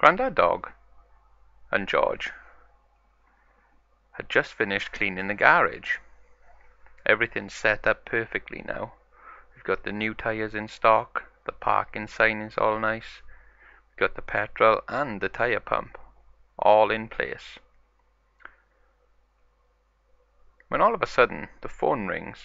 Grandad Dog and George had just finished cleaning the garage. Everything's set up perfectly now. We've got the new tyres in stock, the parking sign is all nice, we've got the petrol and the tyre pump all in place. When all of a sudden the phone rings.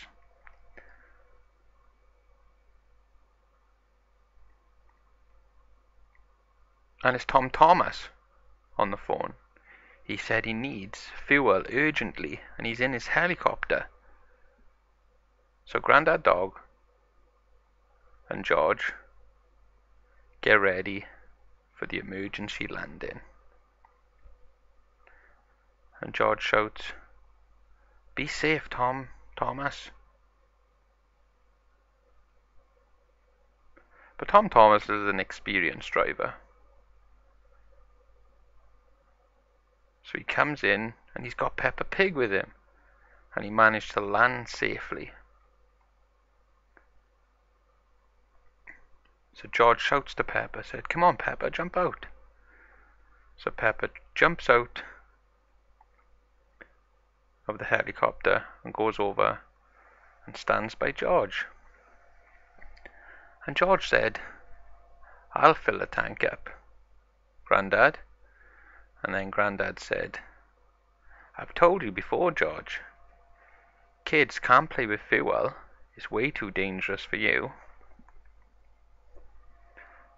And it's Tom Thomas on the phone. He said he needs fuel urgently and he's in his helicopter. So Grandad Dog and George get ready for the emergency landing. And George shouts, "Be safe, Thomas." But Tom Thomas is an experienced driver. So he comes in and he's got Peppa Pig with him. And he managed to land safely. So George shouts to Peppa, said, "Come on, Peppa, jump out." So Peppa jumps out of the helicopter and goes over and stands by George. And George said, "I'll fill the tank up, Grandad." And then Grandad said, "I've told you before, George. Kids can't play with fuel. It's way too dangerous for you."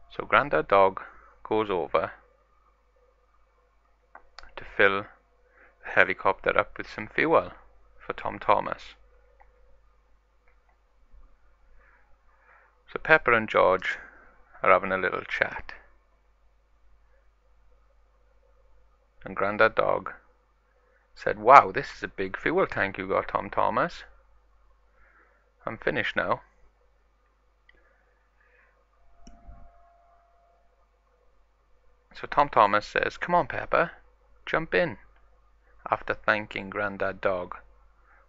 So Grandad Dog goes over to fill the helicopter up with some fuel for Tom Thomas. So Pepper and George are having a little chat. And Grandad Dog said, "Wow, this is a big fuel tank you got, Tom Thomas. I'm finished now." So Tom Thomas says, "Come on, Peppa, jump in," after thanking Grandad Dog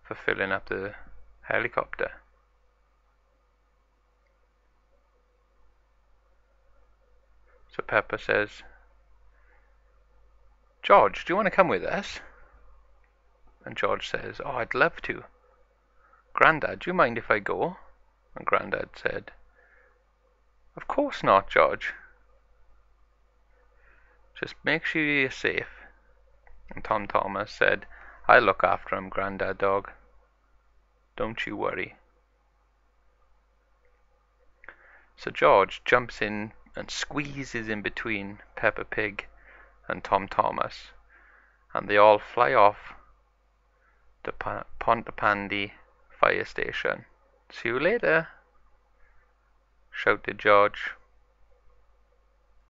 for filling up the helicopter. So Peppa says, "George, do you want to come with us?" And George says, "Oh, I'd love to. Grandad, do you mind if I go?" And Grandad said, "Of course not, George. Just make sure you're safe." And Tom Thomas said, "I'll look after him, Grandad Dog. Don't you worry." So George jumps in and squeezes in between Peppa Pig and Tom Thomas, and they all fly off to Pontypandy fire station. "See you later," shouted George.